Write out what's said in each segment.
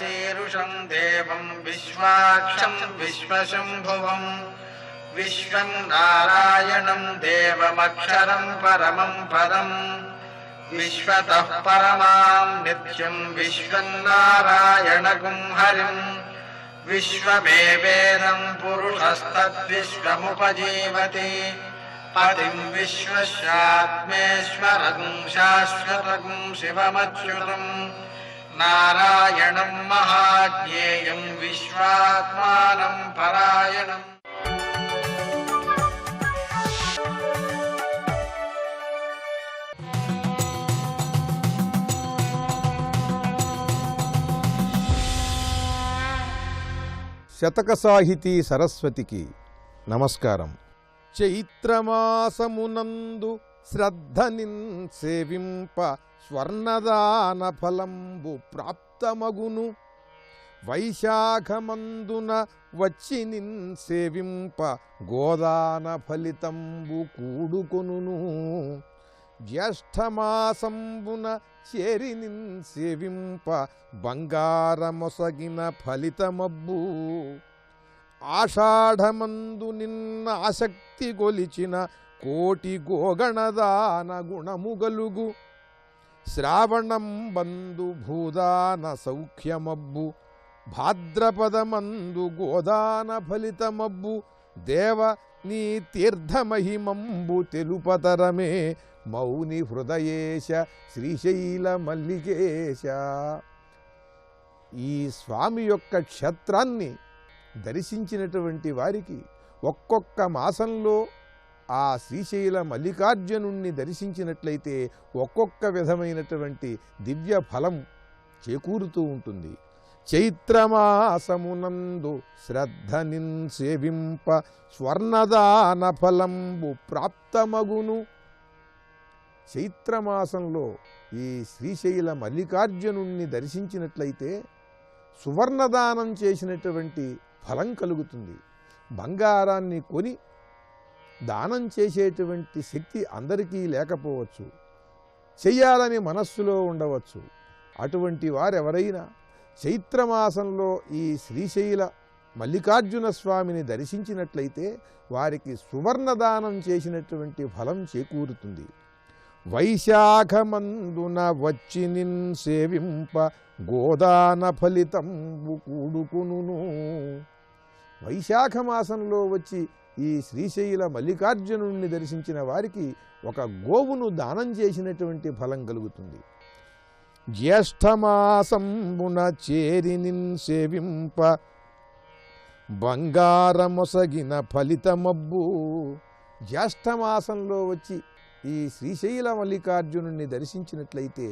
शीर्षं देवं विश्वाक्षं विश्वशम्भुवं विश्वं नारायणं देवमक्षरं परमं पदम् विश्वतः परमां नित्यं विश्वन्नारायणगुं हरिम् विश्वमेवेदं पुरुषस्तद्विश्वमुपजीवति पतिं विश्वस्यात्मेश्वरगुं शाश्वतगुं शिवमच्युतं नारायणं महाज्ञेयं विश्वात्मानं परायणम्। శతక సాహితీ సరస్వతికి నమస్కారం. చైత్రమాసమునందు శ్రద్ధనిన్ సేవింప స్వర్ణదాన ఫలంబు ప్రాప్తమగును, వైశాఖమందున వచ్చి నిన్ సేవింప గోదాన ఫలితంబు కూడుకొనును, జ్యేష్ఠమాసంబున చేరి నిన్ సేవింప బంగారమొసగిన ఫలితమబ్బు, ఆషాఢమందు నిన్న ఆసక్తి గొలిచిన కోటి గోగణదాన గుణముగలుగు, శ్రావణం బందు భూదాన సౌఖ్యమబ్బు, భాద్రపదమందు గోదాన ఫలితమబ్బు, దేవ నీ తీర్థమహిమంబు తెలుపతరమే మౌని హృదయేశ శ్రీశైల మల్లికేశ. ఈ స్వామి యొక్క క్షేత్రాన్ని దర్శించినటువంటి వారికి ఒక్కొక్క మాసంలో ఆ శ్రీశైల మల్లికార్జునుణ్ణి దర్శించినట్లయితే ఒక్కొక్క విధమైనటువంటి దివ్య ఫలం చేకూరుతూ ఉంటుంది. చైత్రమాసమునందు శ్రద్ధనిన్ సేవింప స్వర్ణదాన ఫలంబు ప్రాప్తమగును. చైత్రమాసంలో ఈ శ్రీశైల మల్లికార్జునుణ్ణి దర్శించినట్లయితే సువర్ణదానం చేసినటువంటి ఫలం కలుగుతుంది. బంగారాన్ని కొని దానం చేసేటువంటి శక్తి అందరికీ లేకపోవచ్చు, చెయ్యాలని మనస్సులో ఉండవచ్చు. అటువంటి వారెవరైనా చైత్రమాసంలో ఈ శ్రీశైల మల్లికార్జున స్వామిని దర్శించినట్లయితే వారికి సువర్ణదానం చేసినటువంటి ఫలం చేకూరుతుంది. వైశాఖమందున వచ్చి నిన్ సేవింప గోదాన ఫలితంబు కూడుకును. వైశాఖ మాసంలో వచ్చి ఈ శ్రీశైల మల్లికార్జునుణ్ణి దర్శించిన వారికి ఒక గోవును దానం చేసినటువంటి ఫలం కలుగుతుంది. జ్యేష్ఠమాసంబున చేరి నిన్ సేవింప బంగారమొసగిన ఫలితమబ్బు. జ్యేష్ఠమాసంలో వచ్చి ఈ శ్రీశైల మల్లికార్జునుణ్ణి దర్శించినట్లయితే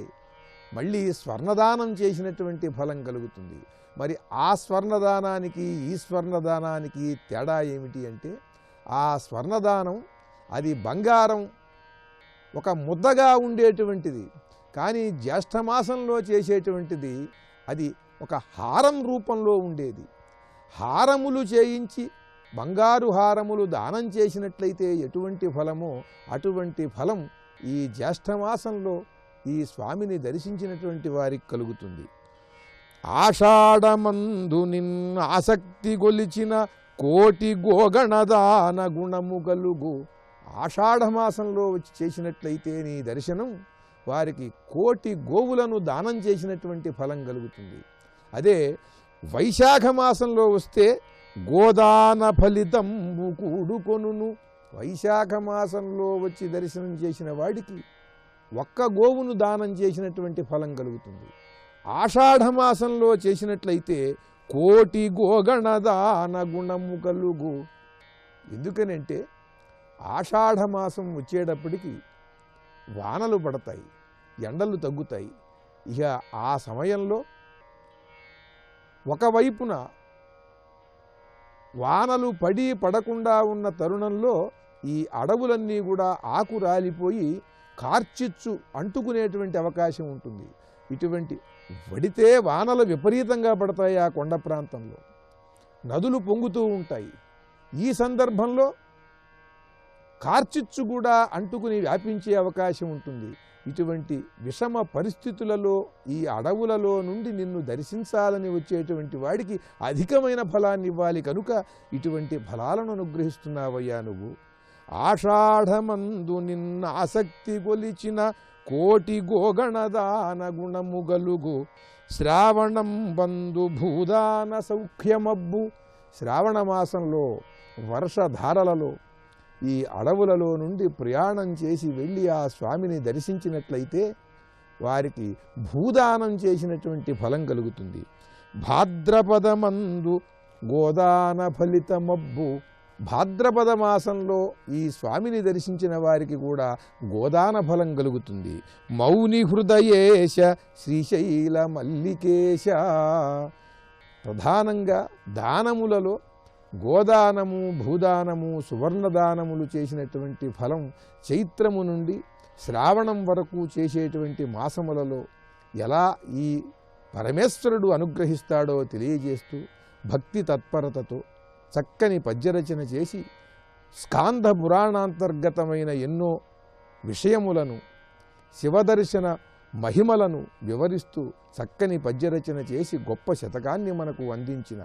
మళ్ళీ స్వర్ణదానం చేసినటువంటి ఫలం కలుగుతుంది. మరి ఆ స్వర్ణదానానికి ఈ స్వర్ణదానానికి తేడా ఏమిటి అంటే, ఆ స్వర్ణదానం అది బంగారం ఒక ముద్దగా ఉండేటువంటిది, కానీ జ్యేష్ఠమాసంలో చేసేటువంటిది అది ఒక హారం రూపంలో ఉండేది. హారములు చేయించి బంగారు హారములు దానం చేసినట్లయితే ఎటువంటి ఫలమో అటువంటి ఫలం ఈ జ్యేష్ఠమాసంలో ఈ స్వామిని దర్శించినటువంటి వారికి కలుగుతుంది. ఆషాఢమందు నిన్న ఆసక్తి గొలిచిన కోటి గోగణదాన గుణము గలుగు. ఆషాఢమాసంలో వచ్చి చేసినట్లయితే నీ దర్శనం వారికి కోటి గోవులను దానం చేసినటువంటి ఫలం కలుగుతుంది. అదే వైశాఖ మాసంలో వస్తే గోదాన ఫలితంబు కూడుకొనును. వైశాఖ మాసంలో వచ్చి దర్శనం చేసిన వాడికి ఒక్క గోవును దానం చేసినటువంటి ఫలం కలుగుతుంది. ఆషాఢమాసంలో చేసినట్లయితే కోటి గోగణదాన గుణము కలుగు. ఎందుకనంటే ఆషాఢమాసం వచ్చేటప్పటికి వానలు పడతాయి, ఎండలు తగ్గుతాయి. ఇక ఆ సమయంలో ఒకవైపున వానలు పడి పడకుండా ఉన్న తరుణంలో ఈ అడవులన్నీ కూడా ఆకు రాలిపోయి కార్చిచ్చు అంటుకునేటువంటి అవకాశం ఉంటుంది. ఇటువంటి పడితే వానలు విపరీతంగా పడతాయి. ఆ కొండ ప్రాంతంలో నదులు పొంగుతూ ఉంటాయి. ఈ సందర్భంలో కార్చిచ్చు కూడా అంటుకుని వ్యాపించే అవకాశం ఉంటుంది. ఇటువంటి విషమ పరిస్థితులలో ఈ అడవులలో నుండి నిన్ను దర్శించాలని వచ్చేటువంటి వాడికి అధికమైన ఫలాన్ని ఇవ్వాలి కనుక ఇటువంటి ఫలాలను అనుగ్రహిస్తున్నావయ్యా నువ్వు. ఆషాఢమందు నిన్న ఆసక్తి కొలిచిన కోటి గోగణదాన గుణము గలుగు శ్రావణం బంధు భూదాన సౌఖ్యమబ్బు. శ్రావణ మాసంలో వర్షధారలలో ఈ అడవులలో నుండి ప్రయాణం చేసి వెళ్ళి ఆ స్వామిని దర్శించినట్లయితే వారికి భూదానం చేసినటువంటి ఫలం కలుగుతుంది. భాద్రపదమందు గోదాన ఫలితమబ్బు. భాద్రపద మాసంలో ఈ స్వామిని దర్శించిన వారికి కూడా గోదాన ఫలం కలుగుతుంది. మౌని హృదయేశ శ్రీశైల మల్లికేశ. ప్రధానంగా దానములలో గోదానము, భూదానము, సువర్ణదానములు చేసినటువంటి ఫలం చైత్రము నుండి శ్రావణం వరకు చేసేటువంటి మాసములలో ఎలా ఈ పరమేశ్వరుడు అనుగ్రహిస్తాడో తెలియజేస్తూ భక్తి తత్పరతతో చక్కని పద్యరచన చేసి స్కాంద పురాణాంతర్గతమైన ఎన్నో విషయములను, శివదర్శన మహిమలను వివరిస్తూ చక్కని పద్యరచన చేసి గొప్ప శతకాన్ని మనకు అందించిన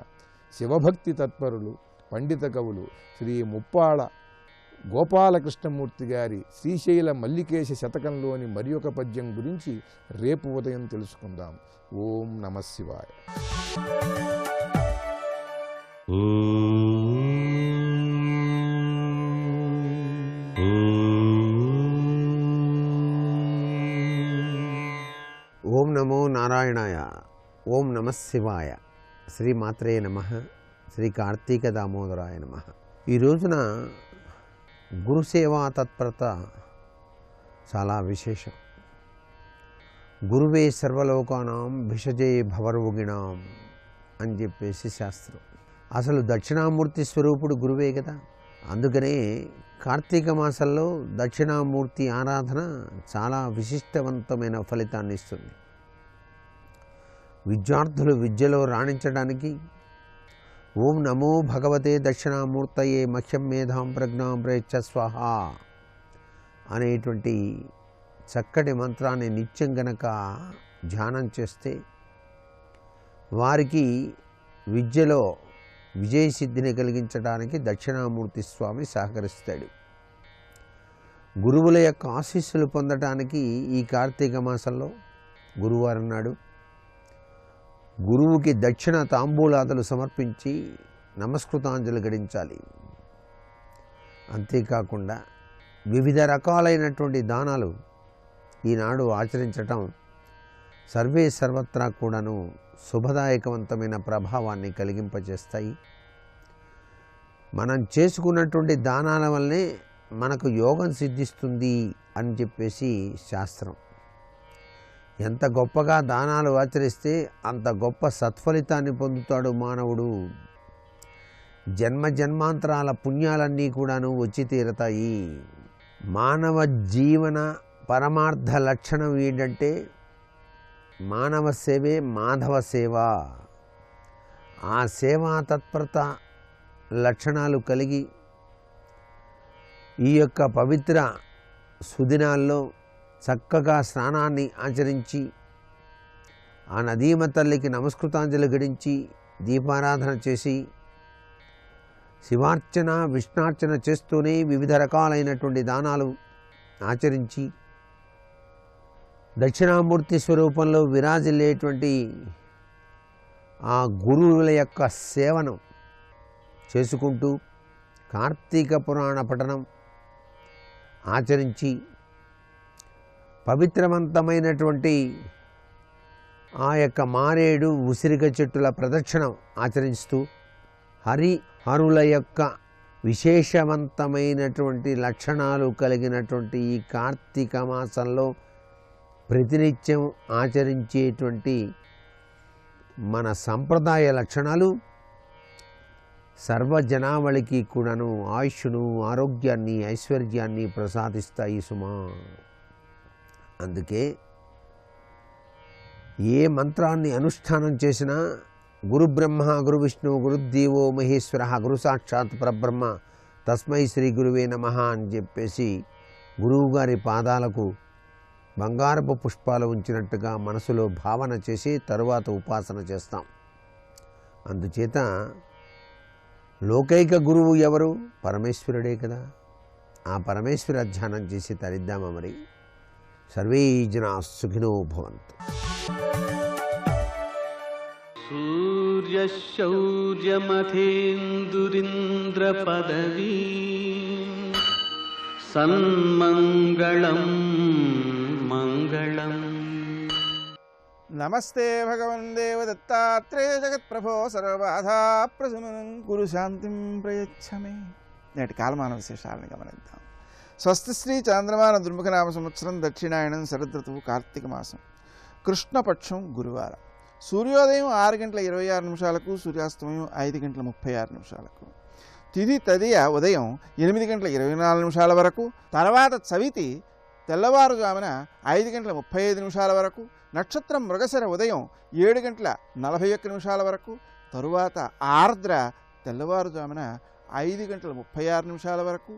శివభక్తి తత్పరులు పండిత కవులు శ్రీ ముప్పాళ గోపాలకృష్ణమూర్తి గారి శ్రీశైల మల్లికేశ శతకంలోని మరి ఒక పద్యం గురించి రేపు ఉదయం తెలుసుకుందాం. ఓం నమః శివాయ. ఓం నమో నారాయణాయ. ఓం నమః శివాయ. శ్రీ మాత్రే నమః. శ్రీ కార్తీక దామోదరాయ నమః. ఈ రోజున గురుసేవా తత్పరత చాలా విశేషం. గురువే సర్వలోకానాం భిషజే భవర్వుగిణాం అని చెప్పేసి శాస్త్రం. అసలు దక్షిణామూర్తి స్వరూపుడు గురువే కదా. అందుకనే కార్తీక మాసంలో దక్షిణామూర్తి ఆరాధన చాలా విశిష్టవంతమైన ఫలితాన్ని ఇస్తుంది. విద్యార్థులు విద్యలో రాణించడానికి ఓం నమో భగవతే దక్షిణామూర్తయే మహ్యం మేధాం ప్రజ్ఞాం ప్రేచ్ఛ స్వాహ అనేటువంటి చక్కటి మంత్రాన్ని నిత్యం గనక ధ్యానం చేస్తే వారికి విద్యలో విజయసిద్ధిని కలిగించడానికి దక్షిణామూర్తి స్వామి సహకరిస్తాడు. గురువుల యొక్క ఆశీస్సులు పొందటానికి ఈ కార్తీక మాసంలో గురువారం నాడు గురువుకి దక్షిణ తాంబూలాదులు సమర్పించి నమస్కృతాంజలి గడించాలి. అంతేకాకుండా వివిధ రకాలైనటువంటి దానాలు ఈనాడు ఆచరించటం సర్వే సర్వత్రా కూడాను శుభదాయకవంతమైన ప్రభావాన్ని కలిగింపజేస్తాయి. మనం చేసుకున్నటువంటి దానాల వల్లనే మనకు యోగం సిద్ధిస్తుంది అని చెప్పేసి శాస్త్రం. ఎంత గొప్పగా దానాలు ఆచరిస్తే అంత గొప్ప సత్ఫలితాన్ని పొందుతాడు మానవుడు. జన్మ జన్మాంతరాల పుణ్యాలన్నీ కూడాను వచ్చి తీరతాయి. మానవ జీవన పరమార్థ లక్షణం ఏంటంటే మానవ సేవే మాధవ సేవ. ఆ సేవా తత్పరత లక్షణాలు కలిగి ఈ యొక్క పవిత్ర సుదినాల్లో చక్కగా స్నానాన్ని ఆచరించి ఆ నదీమ తల్లికి నమస్కృతాంజలి గడించి దీపారాధన చేసి శివార్చన విష్ణార్చన చేస్తూనే వివిధ రకాలైనటువంటి దానాలు ఆచరించి దక్షిణామూర్తి స్వరూపంలో విరాజిల్లేటువంటి ఆ గురువుల యొక్క సేవను చేసుకుంటూ కార్తీక పురాణ పఠనం ఆచరించి పవిత్రవంతమైనటువంటి ఆ యొక్క మారేడు ఉసిరిక చెట్టుల ప్రదక్షిణం ఆచరిస్తూ హరుల యొక్క విశేషవంతమైనటువంటి లక్షణాలు కలిగినటువంటి ఈ కార్తీక మాసంలో ప్రతినిత్యం ఆచరించేటువంటి మన సంప్రదాయ లక్షణాలు సర్వజనావళికి కూడాను ఆయుష్ను, ఆరోగ్యాన్ని, ఐశ్వర్యాన్ని ప్రసాదిస్తాయి సుమా. అందుకే ఏ మంత్రాన్ని అనుష్ఠానం చేసినా గురు బ్రహ్మ గురు విష్ణు గురుదేవో మహేశ్వర గురు సాక్షాత్ పరబ్రహ్మ తస్మై శ్రీ గురువే నమః అని చెప్పేసి గురువుగారి పాదాలకు బంగారపు పుష్పాలు ఉంచినట్టుగా మనసులో భావన చేసి తరువాత ఉపాసన చేస్తాం. అందుచేత లోకైక గురువు ఎవరు? పరమేశ్వరుడే కదా. ఆ పరమేశ్వర ధ్యానం చేసి తరిద్దామా మరి. సర్వే జనా సుఖినో భవంతు. సూర్యశౌర్యమథేందురింద్ర పదవీ సన్మంగళం మంగళం. నమస్తే భగవన్ దేవ దత్తాత్రేయ జగత్ప్రభో సర్వబాధా ప్రశమనం కురు శాంతిం ప్రయచ్చమే. నేటి కాలమాన విశేషాలను గమనిద్దాం. స్వస్తి శ్రీ చాంద్రమాన దుర్ముఖనామ సంవత్సరం దక్షిణాయనం శరదృతువు కార్తీక మాసం కృష్ణపక్షం గురువారం. సూర్యోదయం 6:26 సూర్యాస్తమయం 5:36. తిథి తదియ ఉదయం 8:24 వరకు. తర్వాత చవితి తెల్లవారుజామున 5:35 వరకు. నక్షత్రం మృగశిర ఉదయం 7:41 వరకు. తరువాత ఆర్ద్ర తెల్లవారుజామున 5:36 వరకు.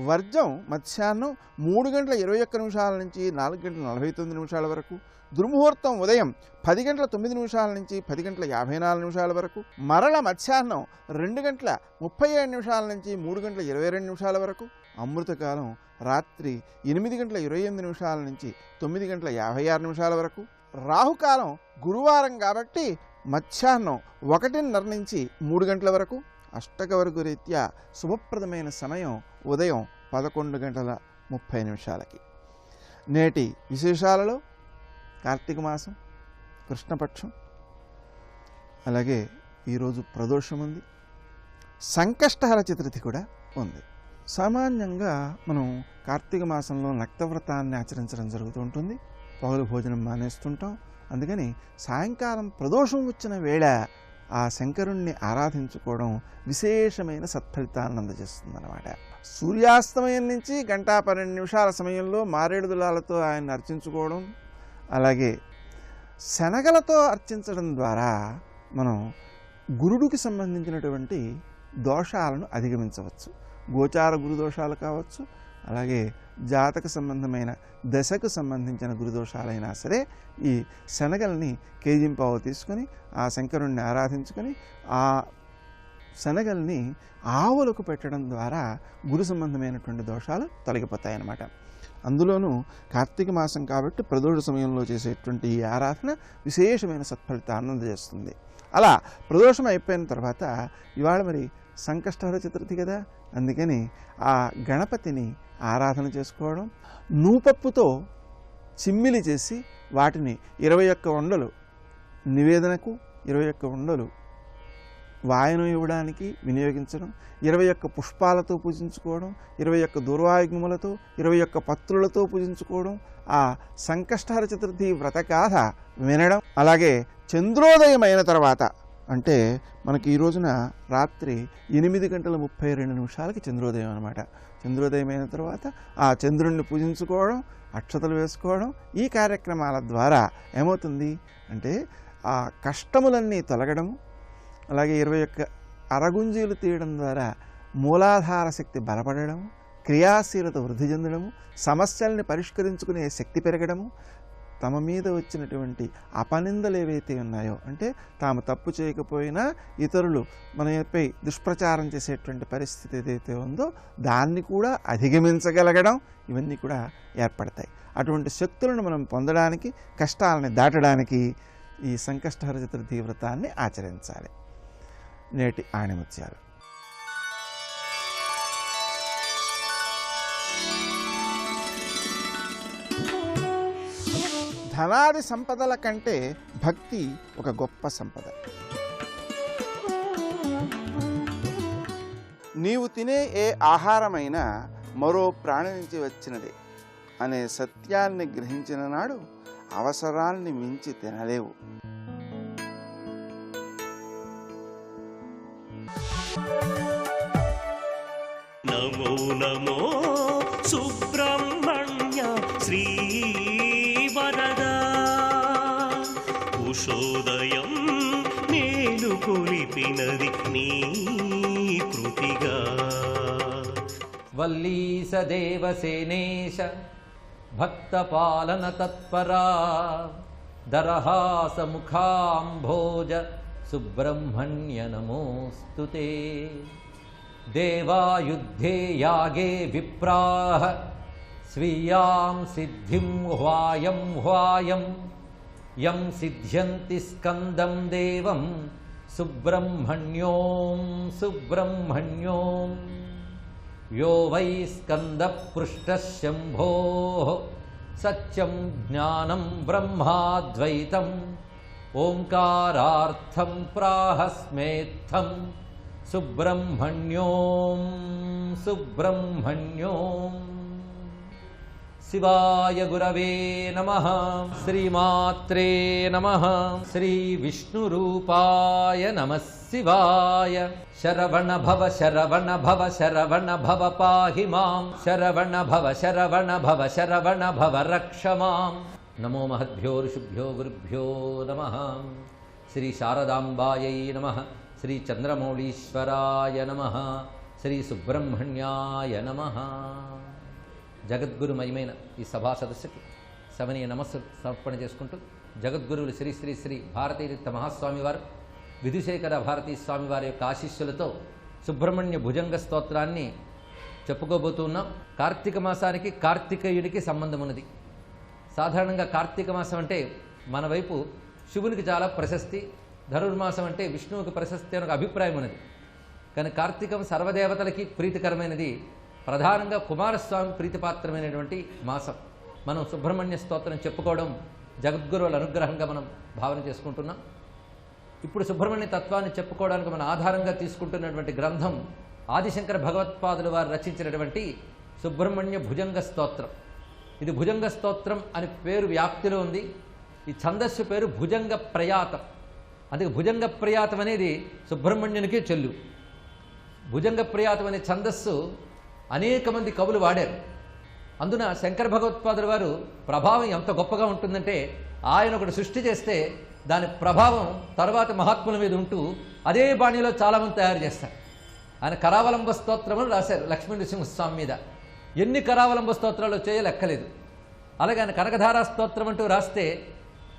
వర్జం మధ్యాహ్నం 3:21 నుంచి 4:49 వరకు. దుర్ముహూర్తం ఉదయం 10:09 నుంచి 10:54 వరకు. మరల మధ్యాహ్నం 2:37 నుంచి 3:22 వరకు. అమృతకాలం రాత్రి 8:28 నుంచి 9:56 వరకు. రాహుకాలం గురువారం కాబట్టి మధ్యాహ్నం 1:30 నుంచి 3 గంటల వరకు. అష్టకవర్గ రీత్యా శుభప్రదమైన సమయం ఉదయం 11:30. నేటి విశేషాలలో కార్తీక మాసం కృష్ణపక్షం, అలాగే ఈరోజు ప్రదోషం ఉంది, సంకష్టహర చతుర్థి కూడా ఉంది. సామాన్యంగా మనం కార్తీక మాసంలో నక్తవ్రతాన్ని ఆచరించడం జరుగుతూ ఉంటుంది. పగలు భోజనం మానేస్తుంటాం. అందుకని సాయంకాలం ప్రదోషం వచ్చిన వేళ ఆ శంకరుణ్ణి ఆరాధించుకోవడం విశేషమైన సత్ఫలితాలను అందజేస్తుందన్నమాట. సూర్యాస్తమయం నుంచి 1:12 సమయంలో మారేడు దళాలతో ఆయన్ని అర్చించుకోవడం, అలాగే శనగలతో అర్చించడం ద్వారా మనం గురుడికి సంబంధించినటువంటి దోషాలను అధిగమించవచ్చు. గోచార గురుదోషాలు కావచ్చు, అలాగే జాతక సంబంధమైన దశకు సంబంధించిన గురుదోషాలైనా సరే ఈ శనగల్ని కేజింపావు తీసుకొని ఆ శంకరుణ్ణి ఆరాధించుకొని ఆ శనగల్ని ఆవులకు పెట్టడం ద్వారా గురు సంబంధమైనటువంటి దోషాలు తొలగిపోతాయన్నమాట. అందులోనూ కార్తీక మాసం కాబట్టి ప్రదోష సమయంలో చేసేటువంటి ఈ ఆరాధన విశేషమైన సత్ఫలితాన్ని అందజేస్తుంది. అలా ప్రదోషం అయిపోయిన తర్వాత ఇవాళ మరి సంకష్టహర చతుర్థి కదా, అందుకని ఆ గణపతిని ఆరాధన చేసుకోవడం, నూపప్పుతో చిమ్మిలి చేసి వాటిని 21 ఉండలు నివేదనకు, 21 ఉండలు వాయనం ఇవ్వడానికి వినియోగించడం, 21 పుష్పాలతో పూజించుకోవడం, 21 దూర్వాయుగ్మములతో, 21 పత్రులతో పూజించుకోవడం, ఆ సంకష్టహర చతుర్థి వ్రతగాథ వినడం, అలాగే చంద్రోదయం అయిన తర్వాత అంటే మనకి ఈ రోజున రాత్రి 8:32 చంద్రోదయం అనమాట. చంద్రోదయం అయిన తర్వాత ఆ చంద్రుణ్ణి పూజించుకోవడం, అక్షతలు వేసుకోవడం, ఈ కార్యక్రమాల ద్వారా ఏమవుతుంది అంటే ఆ కష్టములన్నీ తొలగడము, అలాగే 21 అరగుంజీలు తీయడం ద్వారా మూలాధార శక్తి బలపడము, క్రియాశీలత వృద్ధి చెందడము, సమస్యల్ని పరిష్కరించుకునే శక్తి పెరగడము, తమ మీద వచ్చినటువంటి అపనిందలు ఏవైతే ఉన్నాయో అంటే తాము తప్పు చేయకపోయినా ఇతరులు మనపై దుష్ప్రచారం చేసేటువంటి పరిస్థితి ఏదైతే ఉందో దాన్ని కూడా అధిగమించగలగడం, ఇవన్నీ కూడా ఏర్పడతాయి. అటువంటి శక్తులను మనం పొందడానికి, కష్టాలని దాటడానికి ఈ సంకష్టహర చతుర్థి వ్రతాన్ని ఆచరించాలి. నేటి ఆణిముత్యాలు. ధనాది సంపదల కంటే భక్తి ఒక గొప్ప సంపద. నీవు తినే ఏ ఆహారమైనా మరో ప్రాణి నుంచి వచ్చినదే అనే సత్యాన్ని గ్రహించిన నాడు అవసరాన్ని మించి తినలేవు. నమో నమో సుబ్రహ్మణ్య శ్రీ వరదా ఉషోదయం నేను కొలిపినది నీ కృతిగా వల్లీస దేవసేనేశ భక్తపాలన తత్పరా దరహాసముఖాంభోజ సుబ్రహ్మణ్య నమోస్తుతే దేవాయుద్ధే యాగే విప్రాః స్వీయాం సిద్ధిం హ్వాయం హ్వాయం యం సిద్ధ్యంతి స్కందం దేవం సుబ్రహ్మణ్యోం సుబ్రహ్మణ్యోం యో వై స్కందపృష్టః శంభోః సత్యం జ్ఞానం బ్రహ్మాద్వైతం ఓంకారార్థం ప్రాహస్మేత్థం సుబ్రహ్మణ్యోం సుబ్రహ్మణ్యోం. శివాయ గురవే నమః. శ్రీమాత్రే నమః. శ్రీ విష్ణురూపాయ నమః శివాయ. శరవణ భవ శరవణ భవ శరవణ భవ పాహి మాం. శరవణ భవ శరవణ భవ శరవణ భవ రక్ష మాం. నమో మహద్భ్యో ఋషిభ్యో గురుభ్యో నమః. శ్రీ శారదాంబాయై నమః. శ్రీ చంద్రమౌళీశ్వరాయ నమః. శ్రీ సుబ్రహ్మణ్యాయ నమః. జగద్గురుమయమైన ఈ సభా సదస్సుకి సవనీయ నమస్సు సమర్పణ చేసుకుంటూ జగద్గురువులు శ్రీ శ్రీ శ్రీ భారతీతీర్థ మహాస్వామి వారు విధుశేఖర భారతీ స్వామి వారి యొక్క ఆశీస్సులతో సుబ్రహ్మణ్య భుజంగ స్తోత్రాన్ని చెప్పుకోబోతున్నాం. కార్తీక మాసానికి కార్తికేయుడికి సంబంధం ఉన్నది. సాధారణంగా కార్తీక మాసం అంటే మన వైపు శివునికి చాలా ప్రశస్తి, ధనుర్మాసం అంటే విష్ణువుకి ప్రశస్తి అని ఒక అభిప్రాయం ఉన్నది. కానీ కార్తీకం సర్వదేవతలకి ప్రీతికరమైనది, ప్రధానంగా కుమారస్వామి ప్రీతిపాత్రమైనటువంటి మాసం. మనం సుబ్రహ్మణ్య స్తోత్రం చెప్పుకోవడం జగద్గురువుల అనుగ్రహంగా మనం భావన చేసుకుంటున్నాం. ఇప్పుడు సుబ్రహ్మణ్య తత్వాన్ని చెప్పుకోవడానికి మనం ఆధారంగా తీసుకుంటున్నటువంటి గ్రంథం ఆదిశంకర భగవత్పాదులు వారు రచించినటువంటి సుబ్రహ్మణ్య భుజంగ స్తోత్రం. ఇది భుజంగ స్తోత్రం అని పేరు వ్యాప్తిలో ఉంది. ఈ ఛందస్సు పేరు భుజంగ ప్రయాతం. అందుకే భుజంగ ప్రయాతం అనేది సుబ్రహ్మణ్యునికే చెల్లు. భుజంగ ప్రయాతం అనే ఛందస్సు అనేక మంది కవులు వాడారు. అందున శంకర భగవత్పాదుల వారు ప్రభావం ఎంత గొప్పగా ఉంటుందంటే ఆయన ఒకటి సృష్టి చేస్తే దాని ప్రభావం తర్వాత మహాత్ముల మీద ఉంటూ అదే బాణిలో చాలామంది తయారు చేస్తారు. ఆయన కరావలంబ స్తోత్రములు రాశారు లక్ష్మీ నృసింహస్వామి మీద. ఎన్ని కరావలంబ స్తోత్రాలు వచ్చాయో లెక్కలేదు. అలాగే ఆయన కనకధారా స్తోత్రం అంటూ రాస్తే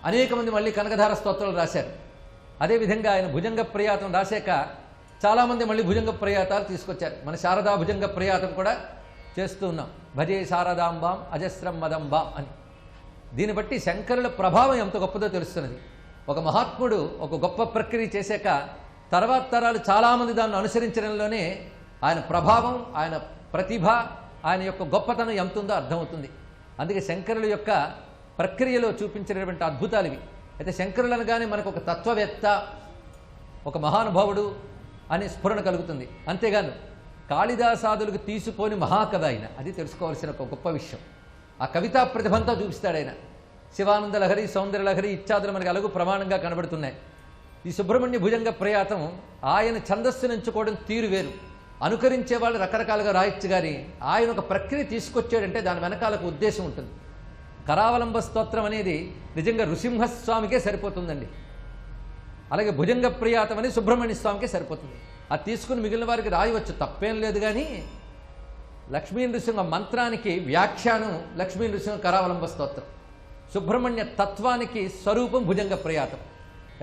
అనేక మంది మళ్ళీ కనకధార స్తోత్రాలు రాశారు. అదేవిధంగా ఆయన భుజంగ ప్రయాతం రాశాక చాలామంది మళ్ళీ భుజంగ ప్రయాతాలు తీసుకొచ్చారు. మన శారదా భుజంగ ప్రయాతం కూడా చేస్తూ ఉన్నాం. భజే శారదాంబాం అజస్రం మదంబాం అని. దీన్ని బట్టి శంకరుల ప్రభావం ఎంత గొప్పదో తెలుస్తున్నది. ఒక మహాత్ముడు ఒక గొప్ప ప్రక్రియ చేశాక తర్వాత తరాలు చాలామంది దాన్ని అనుసరించడంలోనే ఆయన ప్రభావం, ఆయన ప్రతిభ, ఆయన యొక్క గొప్పతనం ఎంత ఉందో అర్థమవుతుంది. అందుకే శంకరుల యొక్క ప్రక్రియలో చూపించినటువంటి అద్భుతాలు ఇవి. అయితే శంకరులు అనగానే మనకు ఒక తత్వవేత్త, ఒక మహానుభావుడు అని స్ఫురణ కలుగుతుంది. అంతేగాను కాళిదాసాదులకు తీసిపోని మహాకవి ఆయన. అది తెలుసుకోవాల్సిన ఒక గొప్ప విషయం. ఆ కవితా ప్రతిభంతో చూపిస్తాడు ఆయన. శివానంద లహరి, సౌందర్య లహరి ఇత్యాదులు మనకి అలగు ప్రమాణంగా కనబడుతున్నాయి. ఈ సుబ్రహ్మణ్య భుజంగ ప్రయాతం ఆయన ఛందస్సును ఎంచుకోవడం తీరు వేరు. అనుకరించే వాళ్ళు రకరకాలుగా రాయొచ్చు, కానీ ఆయన ఒక ప్రక్రియ తీసుకొచ్చాడంటే దాని వెనకాలకు ఉద్దేశం ఉంటుంది. కరావలంబ స్తోత్రం అనేది నిజంగా నృసింహస్వామికే సరిపోతుందండి. అలాగే భుజంగ ప్రియాతం అనేది సుబ్రహ్మణ్య స్వామికే సరిపోతుంది. అది తీసుకుని మిగిలిన వారికి రాయవచ్చు, తప్పేం లేదు. కానీ లక్ష్మీ నృసింహ మంత్రానికి వ్యాఖ్యానం లక్ష్మీ నృసింహ కరావలంబ స్తోత్రం. సుబ్రహ్మణ్య తత్వానికి స్వరూపం భుజంగ ప్రయాతం.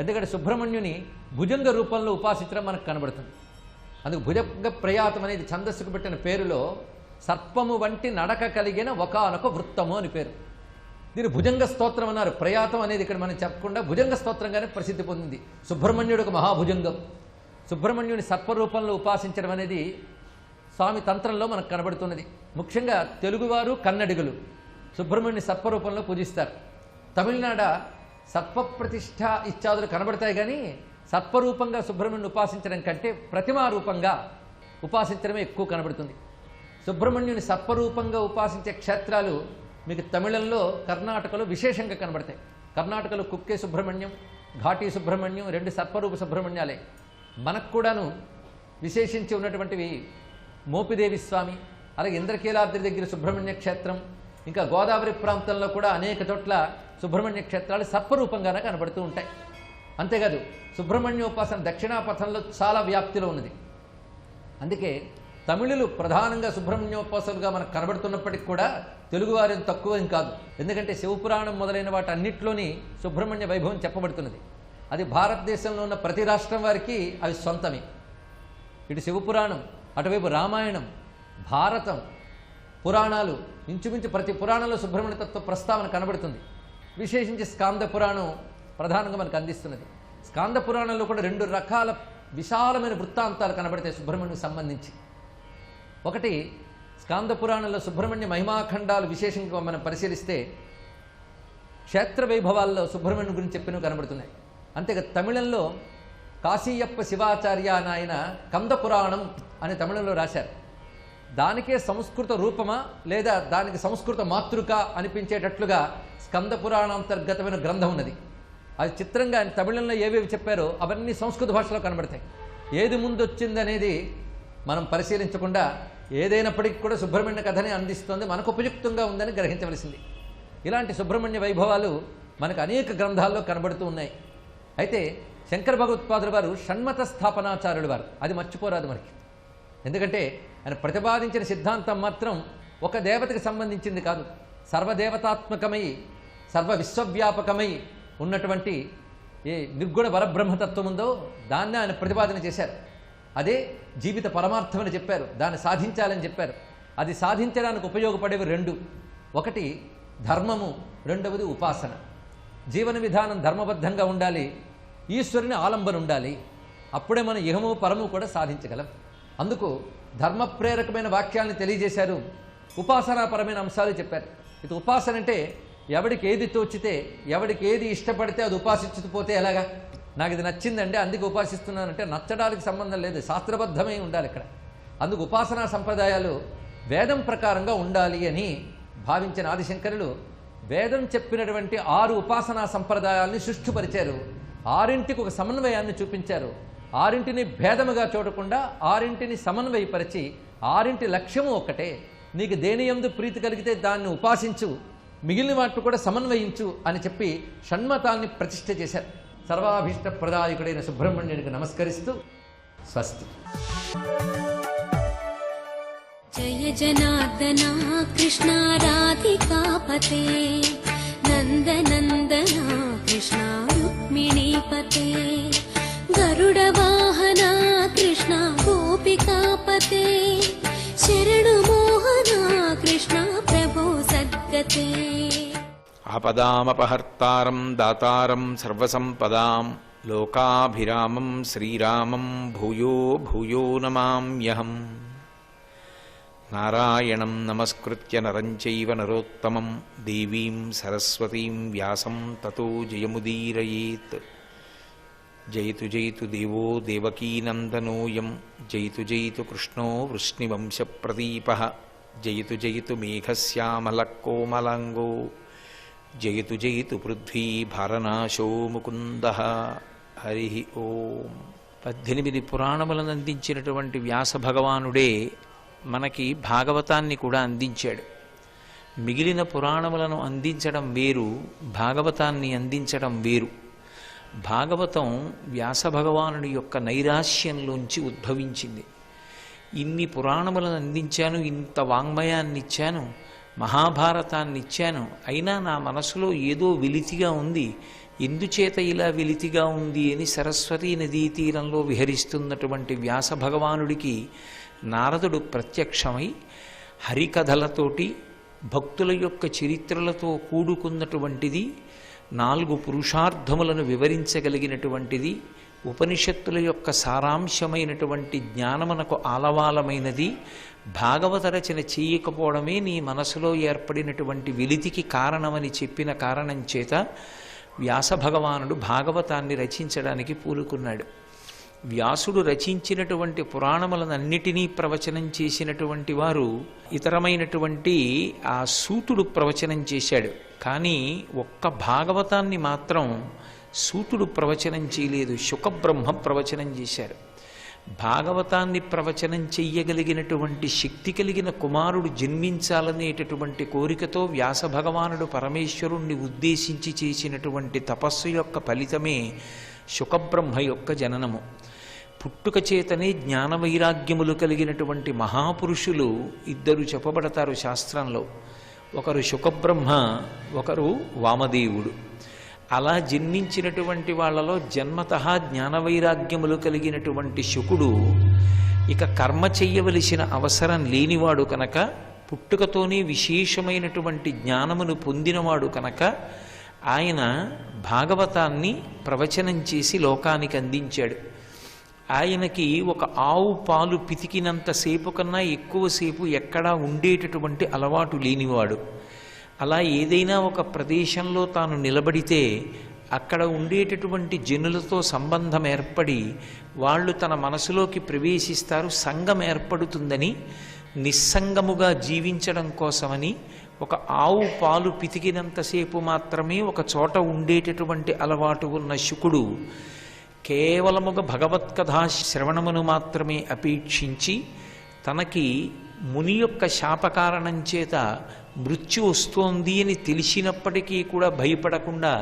ఎందుకంటే సుబ్రహ్మణ్యుని భుజంగ రూపంలో ఉపాసించడం మనకు కనబడుతుంది. అందుకు భుజంగ ప్రయాతం అనేది ఛందస్సుకు పెట్టిన పేరులో సర్పము వంటి నడక కలిగిన ఒకానొక వృత్తము అని పేరు. దీని భుజంగ స్తోత్రం అన్నారు. ప్రయాతం అనేది ఇక్కడ మనం చెప్పకుండా భుజంగ స్తోత్రంగానే ప్రసిద్ధి పొందింది. సుబ్రహ్మణ్యుడు ఒక మహాభుజంగం. సుబ్రహ్మణ్యుని సర్పరూపంలో ఉపాసించడం అనేది స్వామి తంత్రంలో మనకు కనబడుతున్నది. ముఖ్యంగా తెలుగువారు, కన్నడిగులు సుబ్రహ్మణ్యుని సర్పరూపంలో పూజిస్తారు. తమిళనాడ సర్పప్రతిష్ఠ ఇత్యాదులు కనబడతాయి, కానీ సర్పరూపంగా సుబ్రహ్మణ్యుని ఉపాసించడం కంటే ప్రతిమారూపంగా ఉపాసించడమే ఎక్కువ కనబడుతుంది. సుబ్రహ్మణ్యుని సర్పరూపంగా ఉపాసించే క్షేత్రాలు మీకు తమిళంలో, కర్ణాటకలో విశేషంగా కనబడతాయి. కర్ణాటకలో కుక్కే సుబ్రహ్మణ్యం, ఘాటీ సుబ్రహ్మణ్యం రెండు సర్పరూప సుబ్రహ్మణ్యాలే. మనకు కూడాను విశేషించి ఉన్నటువంటివి మోపిదేవి స్వామి, అలాగే ఇంద్రకీలాద్రి దగ్గర సుబ్రహ్మణ్య క్షేత్రం, ఇంకా గోదావరి ప్రాంతంలో కూడా అనేక చోట్ల సుబ్రహ్మణ్య క్షేత్రాలు సర్పరూపంగానే కనబడుతూ ఉంటాయి. అంతేకాదు సుబ్రహ్మణ్యోపాసన దక్షిణాపథంలో చాలా వ్యాప్తిలో ఉన్నది. అందుకే తమిళులు ప్రధానంగా సుబ్రహ్మణ్యోపాసకులుగా మనకు కనబడుతున్నప్పటికీ కూడా తెలుగువారేం తక్కువ ఏం కాదు. ఎందుకంటే శివపురాణం మొదలైన వాటి అన్నింటిలోని సుబ్రహ్మణ్య వైభవం చెప్పబడుతున్నది. అది భారతదేశంలో ఉన్న ప్రతి రాష్ట్రం వారికి అవి సొంతమే. ఇటు శివపురాణం, అటువైపు రామాయణం, భారతం, పురాణాలు, ఇంచుమించు ప్రతి పురాణంలో సుబ్రహ్మణ్య తత్వ ప్రస్తావన కనబడుతుంది. విశేషించి స్కాంద పురాణం ప్రధానంగా మనకు అందిస్తున్నది. స్కాంద పురాణంలో కూడా 2 రకాల విశాలమైన వృత్తాంతాలు కనబడతాయి సుబ్రహ్మణ్యునికి సంబంధించి. ఒకటి, స్కాంద పురాణంలో సుబ్రహ్మణ్య మహిమాఖండాలు విశేషంగా మనం పరిశీలిస్తే క్షేత్ర వైభవాల్లో సుబ్రహ్మణ్యం గురించి చెప్పినవి కనబడుతున్నాయి. అంతేగా తమిళంలో కాశీయప్ప శివాచార్య అని ఆయన కంద పురాణం అని తమిళంలో రాశారు. దానికే సంస్కృత రూపమా లేదా దానికి సంస్కృత మాతృక అనిపించేటట్లుగా స్కంద పురాణాంతర్గతమైన గ్రంథం ఉన్నది. అది చిత్రంగా ఆయన తమిళంలో ఏవేవి చెప్పారో అవన్నీ సంస్కృత భాషలో కనబడతాయి. ఏది ముందు వచ్చిందనేది మనం పరిశీలించకుండా ఏదైనప్పటికీ కూడా సుబ్రహ్మణ్య కథని అందిస్తుంది, మనకు ఉపయుక్తంగా ఉందని గ్రహించవలసింది. ఇలాంటి సుబ్రహ్మణ్య వైభవాలు మనకు అనేక గ్రంథాల్లో కనబడుతూ ఉన్నాయి. అయితే శంకర భగవత్పాదుల వారు షణ్మత స్థాపనాచార్యులు వారు, అది మర్చిపోరాదు మనకి. ఎందుకంటే ఆయన ప్రతిపాదించిన సిద్ధాంతం మాత్రం ఒక దేవతకి సంబంధించింది కాదు, సర్వదేవతాత్మకమై సర్వ విశ్వవ్యాపకమై ఉన్నటువంటి ఏ నిర్గుణ పరబ్రహ్మతత్వం ఉందో దాన్ని ఆయన ప్రతిపాదన చేశారు. అదే జీవిత పరమార్థమని చెప్పారు, దాన్ని సాధించాలని చెప్పారు. అది సాధించడానికి ఉపయోగపడేవి 2, ఒకటి ధర్మము, రెండవది ఉపాసన. జీవన విధానం ధర్మబద్ధంగా ఉండాలి, ఈశ్వరుని ఆలంబన ఉండాలి. అప్పుడే మనం ఇహము పరము కూడా సాధించగలం. అందుకు ధర్మ ప్రేరకమైన వాక్యాలను తెలియజేశారు, ఉపాసనాపరమైన అంశాలు చెప్పారు. ఇది ఉపాసన అంటే ఎవడికి ఏది తోచితే, ఎవడికి ఏది ఇష్టపడితే అది ఉపాసించకపోతే ఎలాగా? నాకు ఇది నచ్చిందంటే అందుకు ఉపాసిస్తున్నానంటే నచ్చడానికి సంబంధం లేదు, శాస్త్రబద్ధమై ఉండాలి ఇక్కడ. అందుకు ఉపాసనా సంప్రదాయాలు వేదం ప్రకారంగా ఉండాలి అని భావించిన ఆదిశంకరులు వేదం చెప్పినటువంటి 6 ఉపాసనా సంప్రదాయాల్ని సృష్టిపరిచారు. 6ంటికి ఒక సమన్వయాన్ని చూపించారు. 6ంటిని భేదముగా చూడకుండా 6ంటిని సమన్వయపరిచి 6ంటి లక్ష్యము ఒక్కటే. నీకు దేని యందు ప్రీతి కలిగితే దాన్ని ఉపాసించు, మిగిలిన వాటిని కూడా సమన్వయించు అని చెప్పి షణ్మతాల్ని ప్రతిష్ఠ చేశారు. సర్వాభీష్ట ప్రదాయకుడైన సుబ్రహ్మణ్యునికి నమస్కరిస్తూ స్వస్తి. జయ జనార్దనా కృష్ణ రాధికాపతే నందనందనా కృష్ణ రుక్మిణీపతే గరుడ వాహన కృష్ణ గోపికాపతే శరణు మోహన కృష్ణ ప్రభో సద్గతే. ఆపదామపహర్తారం దాతారం సర్వసంపదాం లోకాభిరామం శ్రీరామం భూయో భూయో నమామ్యహం. నారాయణం నమస్కృత్య నరం చైవ నరోత్తమం దేవీం సరస్వతీం వ్యాసం తతో జయముదీరయేత్. జయతు జయతు దేవో దేవకీనందనోయం జయతు జయతు కృష్ణో వృష్ణివంశప్రదీపః జయతు జయతు మేఘశ్యామలకోమలాంగో జయతు జయతు పృథ్వీ భారనాశో ముకుందః. హరి ఓం. 18 పురాణములను అందించినటువంటి వ్యాస భగవానుడే మనకి భాగవతాన్ని కూడా అందించాడు. మిగిలిన పురాణములను అందించడం వేరు, భాగవతాన్ని అందించడం వేరు. భాగవతం వ్యాస భగవానుడి యొక్క నైరాశ్యంలోంచి ఉద్భవించింది. ఇన్ని పురాణములను అందించాను, ఇంత వాంగ్మయాన్ని ఇచ్చాను, మహాభారతాన్ని ఇచ్చాను, అయినా నా మనసులో ఏదో వెలితిగా ఉంది, ఎందుచేత ఇలా వెలితిగా ఉంది అని సరస్వతీ నదీ తీరంలో విహరిస్తున్నటువంటి వ్యాస భగవానుడికి నారదుడు ప్రత్యక్షమై హరికథలతోటి భక్తుల యొక్క చరిత్రలతో కూడుకున్నటువంటిది, 4 పురుషార్థములను వివరించగలిగినటువంటిది, ఉపనిషత్తుల యొక్క సారాంశమైనటువంటి జ్ఞానమునకు ఆలవాలమైనది భాగవత రచన చేయకపోవడమే నీ మనసులో ఏర్పడినటువంటి వెలితికి కారణమని చెప్పిన కారణం చేత వ్యాస భగవానుడు భాగవతాన్ని రచించడానికి పూనుకున్నాడు. వ్యాసుడు రచించినటువంటి పురాణములనన్నిటినీ ప్రవచనం చేసినటువంటి వారు ఇతరమైనటువంటి ఆ సూతుడు ప్రవచనం చేశాడు. కానీ ఒక్క భాగవతాన్ని మాత్రం సూతుడు ప్రవచనం చేయలేదు, శుకబ్రహ్మ ప్రవచనం చేశారు. భాగవతాన్ని ప్రవచనం చెయ్యగలిగినటువంటి శక్తి కలిగిన కుమారుడు జన్మించాలనేటటువంటి కోరికతో వ్యాస భగవానుడు పరమేశ్వరుణ్ణి ఉద్దేశించి చేసినటువంటి తపస్సు యొక్క ఫలితమే శుకబ్రహ్మ యొక్క జననము. పుట్టుక చేతనే జ్ఞాన వైరాగ్యములు కలిగినటువంటి మహాపురుషులు ఇద్దరు చెప్పబడతారు శాస్త్రంలో. ఒకరు శుకబ్రహ్మ, ఒకరు వామదేవుడు. అలా జన్మించినటువంటి వాళ్ళలో జన్మతః జ్ఞాన వైరాగ్యములు కలిగినటువంటి శుకుడు ఇక కర్మ చెయ్యవలసిన అవసరం లేనివాడు కనుక, పుట్టుకతోనే విశేషమైనటువంటి జ్ఞానమును పొందినవాడు కనుక ఆయన భాగవతాన్ని ప్రవచనం చేసి లోకానికి అందించాడు. ఆయనకి ఒక ఆవు పాలు పితికినంతసేపు కన్నా ఎక్కువసేపు ఎక్కడా ఉండేటటువంటి అలవాటు లేనివాడు. అలా ఏదైనా ఒక ప్రదేశంలో తాను నిలబడితే అక్కడ ఉండేటటువంటి జనులతో సంబంధం ఏర్పడి వాళ్ళు తన మనసులోకి ప్రవేశిస్తారు, సంఘం ఏర్పడుతుందని, నిస్సంగముగా జీవించడం కోసమని ఒక ఆవు పాలు పితికినంతసేపు మాత్రమే ఒక చోట ఉండేటటువంటి అలవాటు ఉన్న శుకుడు కేవలముగా భగవత్కథా శ్రవణమును మాత్రమే అపేక్షించి తనకి ముని యొక్క శాపకారణం చేత మృత్యు వస్తోంది అని తెలిసినప్పటికీ కూడా భయపడకుండా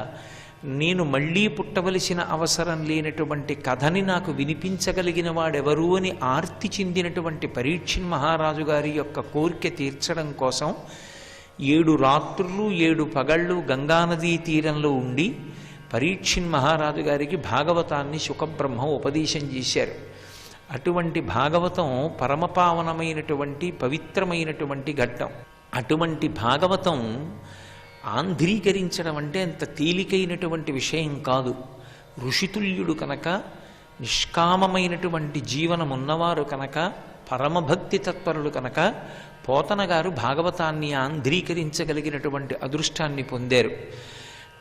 నేను మళ్ళీ పుట్టవలసిన అవసరం లేనటువంటి కథని నాకు వినిపించగలిగిన వాడెవరు అని ఆర్తి చెందినటువంటి పరీక్షిత్ మహారాజు గారి యొక్క కోరిక తీర్చడం కోసం 7 రాత్రులు 7 పగళ్ళు గంగానదీ తీరంలో ఉండి పరీక్షిత్ మహారాజు గారికి భాగవతాన్ని శుకబ్రహ్మ ఉపదేశం చేశారు. అటువంటి భాగవతం పరమపావనమైనటువంటి పవిత్రమైనటువంటి ఘట్టం. అటువంటి భాగవతం ఆంధ్రీకరించడం అంటే అంత తేలికైనటువంటి విషయం కాదు. ఋషితుల్యుడు కనుక, నిష్కామమైనటువంటి జీవనం ఉన్నవారు కనుక, పరమభక్తి తత్పరులు కనుక పోతన గారు భాగవతాన్ని ఆంధ్రీకరించగలిగినటువంటి అదృష్టాన్ని పొందారు.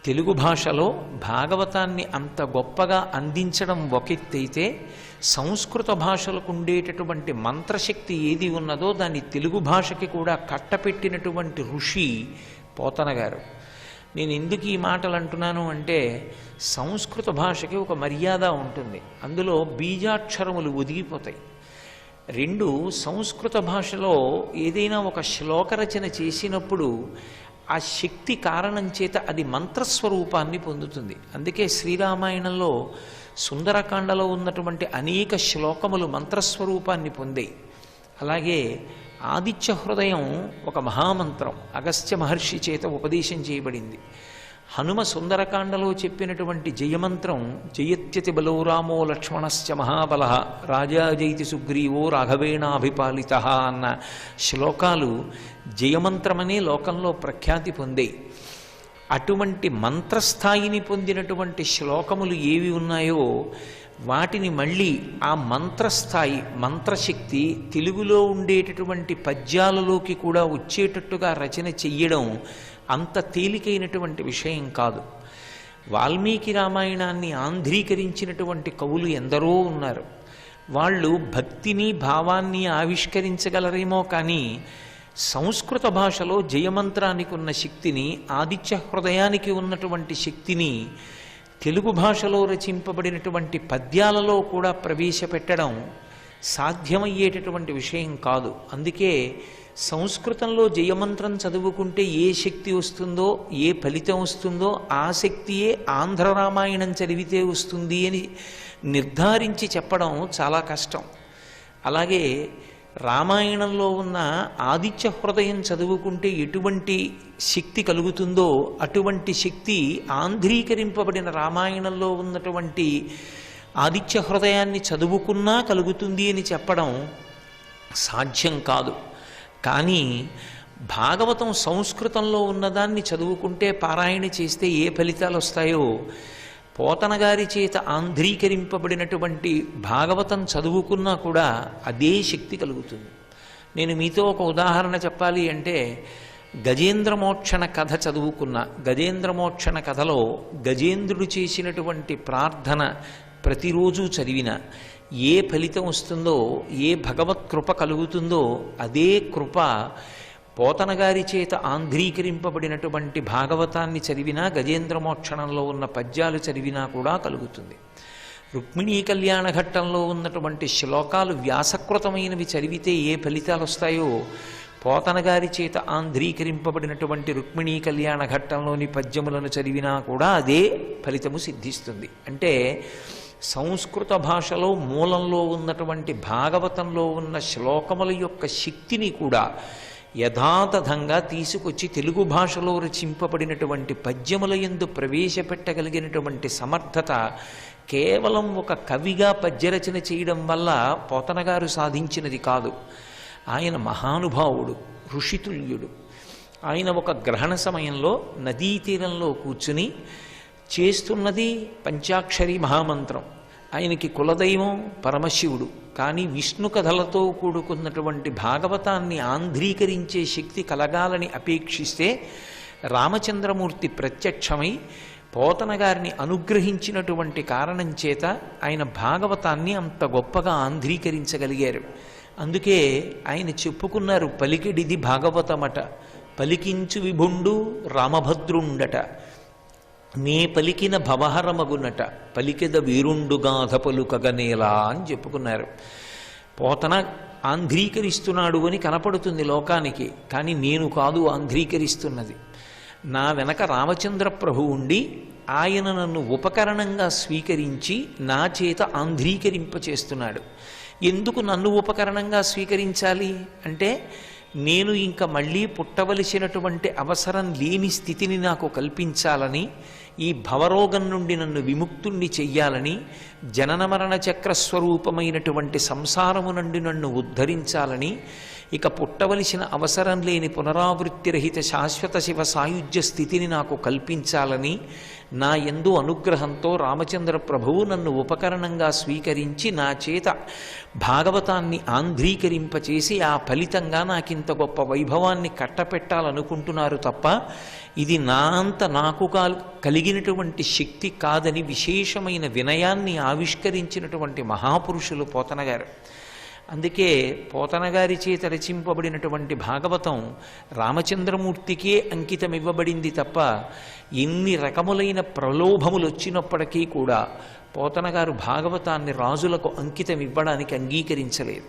తెలుగు భాషలో భాగవతాన్ని అంత గొప్పగా అందించడం ఒక ఎత్తైతే, సంస్కృత భాషలకు ఉండేటటువంటి మంత్రశక్తి ఏది ఉన్నదో దాన్ని తెలుగు భాషకి కూడా కట్టపెట్టినటువంటి ఋషి పోతన గారు. నేను ఎందుకు ఈ మాటలు అంటున్నాను అంటే, సంస్కృత భాషకి ఒక మర్యాద ఉంటుంది, అందులో బీజాక్షరములు ఒదిగిపోతాయి. 2, సంస్కృత భాషలో ఏదైనా ఒక శ్లోకరచన చేసినప్పుడు ఆ శక్తి కారణం చేత అది మంత్రస్వరూపాన్ని పొందుతుంది. అందుకే శ్రీరామాయణంలో సుందరకాండలో ఉన్నటువంటి అనేక శ్లోకములు మంత్రస్వరూపాన్ని పొందాయి. అలాగే ఆదిత్య హృదయం ఒక మహామంత్రం అగస్త్య మహర్షి చేత ఉపదేశం చేయబడింది. హనుమ సుందరకాండలో చెప్పినటువంటి జయమంత్రం జయత్యతి బలో రామో లక్ష్మణశ్చ మహాబల రాజా జైతి సుగ్రీవో రాఘవేణాభిపాలిత అన్న శ్లోకాలు జయమంత్రమనే లోకంలో ప్రఖ్యాతి పొందాయి. అటువంటి మంత్రస్థాయిని పొందినటువంటి శ్లోకములు ఏవి ఉన్నాయో వాటిని మళ్ళీ ఆ మంత్రస్థాయి మంత్రశక్తి తెలుగులో ఉండేటటువంటి పద్యాలలోకి కూడా వచ్చేటట్టుగా రచన చెయ్యడం అంత తేలికైనటువంటి విషయం కాదు. వాల్మీకి రామాయణాన్ని ఆంధ్రీకరించినటువంటి కవులు ఎందరో ఉన్నారు. వాళ్ళు భక్తిని భావాన్ని ఆవిష్కరించగలరేమో కానీ సంస్కృత భాషలో జయమంత్రానికి ఉన్న శక్తిని, ఆదిత్య హృదయానికి ఉన్నటువంటి శక్తిని తెలుగు భాషలో రచింపబడినటువంటి పద్యాలలో కూడా ప్రవేశపెట్టడం సాధ్యమయ్యేటటువంటి విషయం కాదు. అందుకే సంస్కృతంలో జయమంత్రం చదువుకుంటే ఏ శక్తి వస్తుందో, ఏ ఫలితం వస్తుందో ఆ శక్తియే ఆంధ్ర రామాయణం చదివితే వస్తుంది అని నిర్ధారించి చెప్పడం చాలా కష్టం. అలాగే రామాయణంలో ఉన్న ఆదిత్య హృదయం చదువుకుంటే ఎటువంటి శక్తి కలుగుతుందో అటువంటి శక్తి ఆంధ్రీకరింపబడిన రామాయణంలో ఉన్నటువంటి ఆదిత్య హృదయాన్ని చదువుకున్నా కలుగుతుంది అని చెప్పడం సాధ్యం కాదు. కానీ భాగవతం సంస్కృతంలో ఉన్నదాన్ని చదువుకుంటే, పారాయణ చేస్తే ఏ ఫలితాలు వస్తాయో పోతన గారి చేత ఆంధ్రీకరింపబడినటువంటి భాగవతం చదువుకున్నా కూడా అదే శక్తి కలుగుతుంది. నేను మీతో ఒక ఉదాహరణ చెప్పాలి అంటే, గజేంద్రమోక్షణ కథ చదువుకున్న, గజేంద్రమోక్షణ కథలో గజేంద్రుడు చేసినటువంటి ప్రార్థన ప్రతిరోజు చదివిన ఏ ఫలితం వస్తుందో, ఏ భగవత్ కృప కలుగుతుందో అదే కృప పోతన గారి చేత ఆంధ్రీకరింపబడినటువంటి భాగవతాన్ని చదివినా, గజేంద్రమోక్షణంలో ఉన్న పద్యాలు చదివినా కూడా కలుగుతుంది. రుక్మిణీ కళ్యాణ ఘట్టంలో ఉన్నటువంటి శ్లోకాలు వ్యాసకృతమైనవి చదివితే ఏ ఫలితాలు వస్తాయో, పోతన గారి చేత ఆంధ్రీకరింపబడినటువంటి రుక్మిణీ కళ్యాణ ఘట్టంలోని పద్యములను చదివినా కూడా అదే ఫలితము సిద్ధిస్తుంది. అంటే సంస్కృత భాషలో మూలంలో ఉన్నటువంటి భాగవతంలో ఉన్న శ్లోకముల యొక్క శక్తిని కూడా యథాతథంగా తీసుకొచ్చి తెలుగు భాషలో రచింపబడినటువంటి పద్యముల యందు ప్రవేశపెట్టగలిగినటువంటి సమర్థత కేవలం ఒక కవిగా పద్యరచన చేయడం వల్ల పోతన గారు సాధించినది కాదు. ఆయన మహానుభావుడు, ఋషితుల్యుడు. ఆయన ఒక గ్రహణ సమయంలో నదీ తీరంలో కూర్చుని చేస్తున్నది పంచాక్షరి మహామంత్రం. ఆయనకి కులదైవం పరమశివుడు. కానీ విష్ణు కథలతో కూడుకున్నటువంటి భాగవతాన్ని ఆంధ్రీకరించే శక్తి కలగాలని అపేక్షిస్తే రామచంద్రమూర్తి ప్రత్యక్షమై పోతన గారిని అనుగ్రహించినటువంటి కారణం చేత ఆయన భాగవతాన్ని అంత గొప్పగా ఆంధ్రీకరించగలిగారు. అందుకే ఆయన చెప్పుకున్నారు, పలికిడిది భాగవతమట, పలికించు విభుండు రామభద్రుండట, నే పలికిన భవహరమగునట, పలికెద వీరుండుగాధ పలుకగనేలా అని చెప్పుకున్నారు. పోతన ఆంధ్రీకరిస్తున్నాడు అని కనపడుతుంది లోకానికి, కానీ నేను కాదు ఆంధ్రీకరిస్తున్నది. నా వెనక రామచంద్ర ప్రభు ఉండి ఆయన నన్ను ఉపకరణంగా స్వీకరించి నా చేత ఆంధ్రీకరింపచేస్తున్నాడు. ఎందుకు నన్ను ఉపకరణంగా స్వీకరించాలి అంటే, నేను ఇంకా మళ్ళీ పుట్టవలసినటువంటి అవసరం లేని స్థితిని నాకు కల్పించాలని, ఈ భవరోగం నుండి నన్ను విముక్తుణ్ణి చెయ్యాలని, జనన మరణ చక్రస్వరూపమైనటువంటి సంసారము నుండి నన్ను ఉద్ధరించాలని, ఇక పుట్టవలసిన అవసరం లేని పునరావృత్తిరహిత శాశ్వత శివ సాయుధ్య స్థితిని నాకు కల్పించాలని నా యందు అనుగ్రహంతో రామచంద్ర ప్రభువు నన్ను ఉపకరణంగా స్వీకరించి నా చేత భాగవతాన్ని ఆంధ్రీకరింపచేసి ఆ ఫలితంగా నాకింత గొప్ప వైభవాన్ని కట్టపెట్టాలనుకుంటున్నారు తప్ప ఇది నా అంత నాకు కలిగినటువంటి శక్తి కాదని విశేషమైన వినయాన్ని ఆవిష్కరించినటువంటి మహాపురుషులు పోతన గారు. అందుకే పోతన గారి చేత రచింపబడినటువంటి భాగవతం రామచంద్రమూర్తికే అంకితం ఇవ్వబడింది తప్ప ఎన్ని రకములైన ప్రలోభములు వచ్చినప్పటికీ కూడా పోతన గారు భాగవతాన్ని రాజులకు అంకితం ఇవ్వడానికి అంగీకరించలేదు.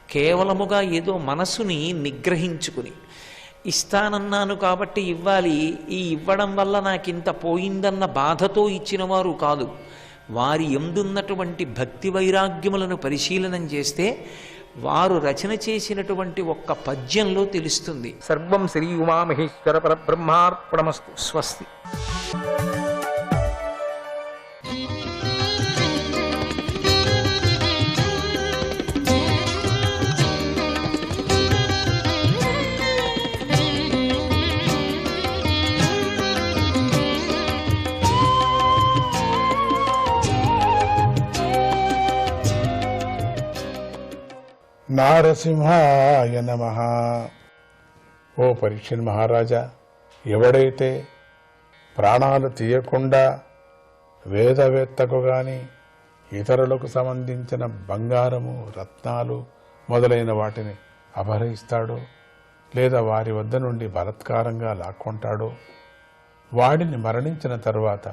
కేవలముగా ఏదో మనసుని నిగ్రహించుకుని, ఇస్తానన్నాను కాబట్టి ఇవ్వాలి, ఈ ఇవ్వడం వల్ల నాకింత పోయిందన్న బాధతో ఇచ్చిన వారు కాదు. వారి యందున్నటువంటి భక్తి వైరాగ్యములను పరిశీలనం చేస్తే వారు రచన చేసినటువంటి ఒక్క పద్యంలో తెలుస్తుంది. సర్వం శ్రీ ఉమామహేశ్వర పరబ్రహ్మార్పణమస్తు. స్వస్తి. నారసింహాయ నమః. ఓ పరీక్షణ్ మహారాజా, ఎవడైతే ప్రాణాలు తీయకుండా వేదవేత్తకు గాని ఇతరులకు సంబంధించిన బంగారము, రత్నాలు మొదలైన వాటిని అపహరిస్తాడో లేదా వారి వద్ద నుండి బలాత్కారంగా లాక్కొంటాడో వాడిని మరణించిన తరువాత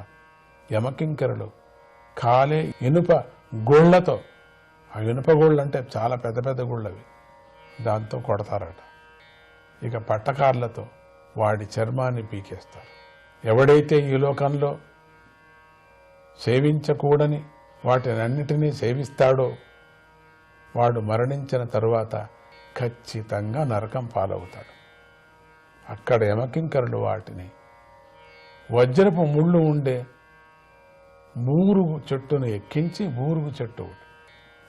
యమకింకరులు కాలే ఇనుప గోళ్లతో, ఆ ఇనుప గోళ్ళు అంటే చాలా పెద్ద పెద్ద గుళ్ళవి, దాంతో కొడతారట. ఇక పట్టకార్లతో వాడి చర్మాన్ని పీకేస్తారు. ఎవడైతే ఈ లోకంలో సేవించకూడని వాటినన్నిటినీ సేవిస్తాడో వాడు మరణించిన తరువాత ఖచ్చితంగా నరకం పాలవుతాడు. అక్కడ యమకింకరులు వాటిని వజ్రపు ముళ్ళు ఉండే బూరుగు చెట్టును ఎక్కించి బూరుగు చెట్టు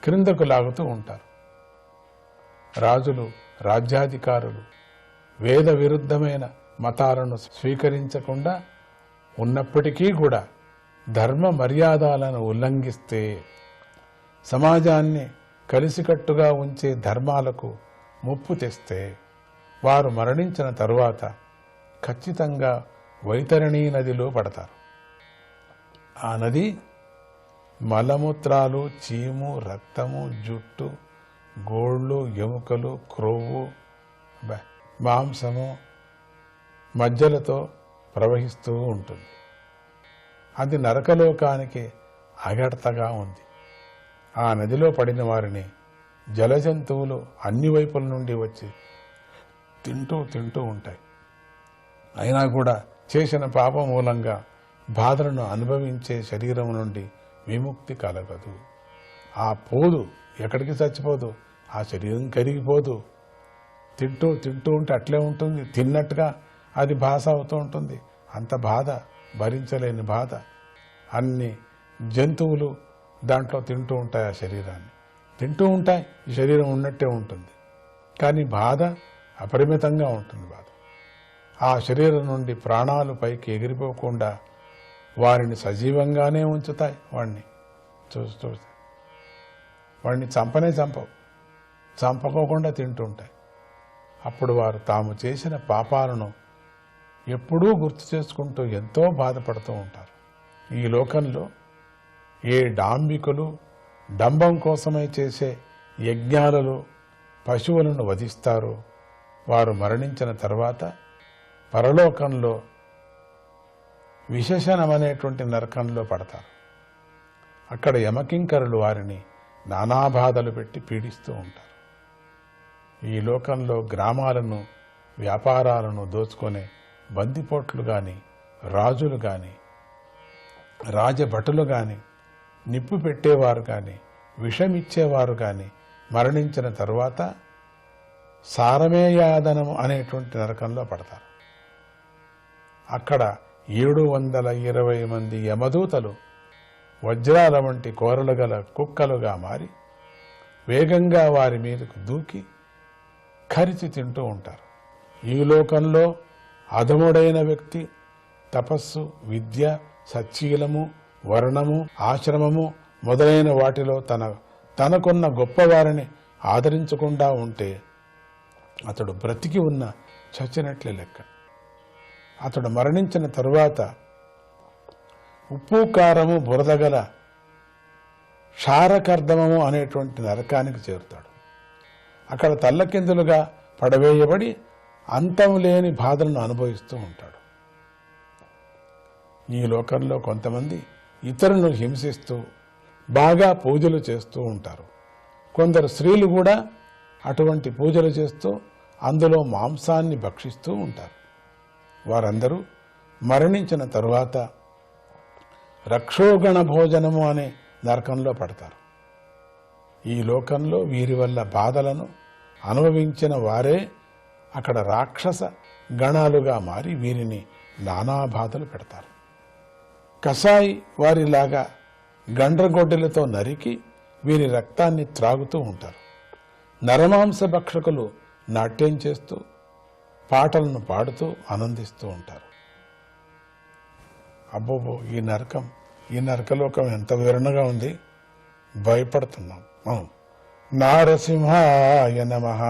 క్రిందకు లాగుతూ ఉంటారు. రాజులు, రాజ్యాధికారులు వేద విరుద్ధమైన మతాలను స్వీకరించకుండా ఉన్నప్పటికీ కూడా ధర్మ మర్యాదలను ఉల్లంఘిస్తే, సమాజాన్ని కలిసికట్టుగా ఉంచే ధర్మాలకు ముప్పు తెస్తే వారు మరణించిన తరువాత ఖచ్చితంగా వైతరణీ నదిలో పడతారు. ఆ నది మలమూత్రాలు, చీము, రక్తము, జుట్టు, గోళ్ళు, ఎముకలు, క్రొవ్వు, మాంసము, మజ్జలతో ప్రవహిస్తూ ఉంటుంది. అది నరకలోకానికి అగడతగా ఉంది. ఆ నదిలో పడిన వారిని జలజంతువులు అన్ని వైపుల నుండి వచ్చి తింటూ ఉంటాయి. అయినా కూడా చేసిన పాపం మూలంగా బాధలను అనుభవించే శరీరం నుండి విముక్తి కలగదు. ఆ పోదు, ఎక్కడికి చచ్చిపోదు, ఆ శరీరం కరిగిపోదు. తింటూ తింటూ ఉంటే అట్లే ఉంటుంది, తిన్నట్టుగా అది భాష అవుతూ ఉంటుంది. అంత బాధ, భరించలేని బాధ. అన్ని జంతువులు దాంట్లో తింటూ ఉంటాయి, ఆ శరీరాన్ని తింటూ ఉంటాయి. ఈ శరీరం ఉన్నట్టే ఉంటుంది, కానీ బాధ అపరిమితంగా ఉంటుంది. బాధ ఆ శరీరం నుండి ప్రాణాలు పైకి ఎగిరిపోకుండా వారిని సజీవంగానే ఉంచుతాయి. వాడిని చూస్తూ వాడిని చంపవు, చంపకోకుండా తింటుంటాయి. అప్పుడు వారు తాము చేసిన పాపాలను ఎప్పుడూ గుర్తు చేసుకుంటూ ఎంతో బాధపడుతూ ఉంటారు. ఈ లోకంలో ఏ డాంబికులు డంబం కోసమై చేసే యజ్ఞాలలో పశువులను వధిస్తారో వారు మరణించిన తర్వాత పరలోకంలో విశేషణమనేటువంటి నరకంలో పడతారు. అక్కడ యమకింకరులు వారిని నానా బాధలు పెట్టి పీడిస్తూ ఉంటారు. ఈ లోకంలో గ్రామాలను, వ్యాపారాలను దోచుకునే బందిపోట్లు కానీ, రాజులు కానీ, రాజభటులు కానీ, నిప్పు పెట్టేవారు కానీ, విషమిచ్చేవారు కానీ మరణించిన తరువాత సారమేయాదనం అనేటువంటి నరకంలో పడతారు. అక్కడ 720 మంది యమదూతలు వజ్రాల వంటి కోరలు గల కుక్కలుగా మారి వేగంగా వారి మీదకు దూకి కరిచి తింటూ ఉంటారు. ఈ లోకంలో అధముడైన వ్యక్తి తపస్సు, విద్య, సచ్చీలము, వర్ణము, ఆశ్రమము మొదలైన వాటిలో తనకున్న గొప్పవారిని ఆదరించకుండా ఉంటే అతడు బ్రతికి ఉన్న చచ్చినట్లే లెక్క. అతడు మరణించిన తరువాత ఉప్పు, కారము, బురదగల క్షారకర్దమము అనేటువంటి నరకానికి చేరుతాడు. అక్కడ తల్లకిందులుగా పడవేయబడి అంతం లేని బాధలను అనుభవిస్తూ ఉంటాడు. ఈ లోకంలో కొంతమంది ఇతరులను హింసిస్తూ బాగా పూజలు చేస్తూ ఉంటారు. కొందరు స్త్రీలు కూడా అటువంటి పూజలు చేస్తూ అందులో మాంసాన్ని భక్షిస్తూ ఉంటారు. వారందరూ మరణించిన తరువాత రక్షోగణ భోజనము అనే నరకంలో పడతారు. ఈ లోకంలో వీరి వల్ల బాధలను అనుభవించిన వారే అక్కడ రాక్షస గణాలుగా మారి వీరిని నానా బాధలు పెడతారు. కసాయి వారిలాగా గండ్రగొడ్డలతో నరికి వీరి రక్తాన్ని త్రాగుతూ ఉంటారు. నరమాంస భక్షకులు నాట్యం చేస్తూ పాటలను పాడుతూ ఆనందిస్తూ ఉంటారు. అబ్బోబో, ఈ నరకలోకం ఎంత వివరణగా ఉంది, భయపడుతున్నాం. నారసింహాయ నమః.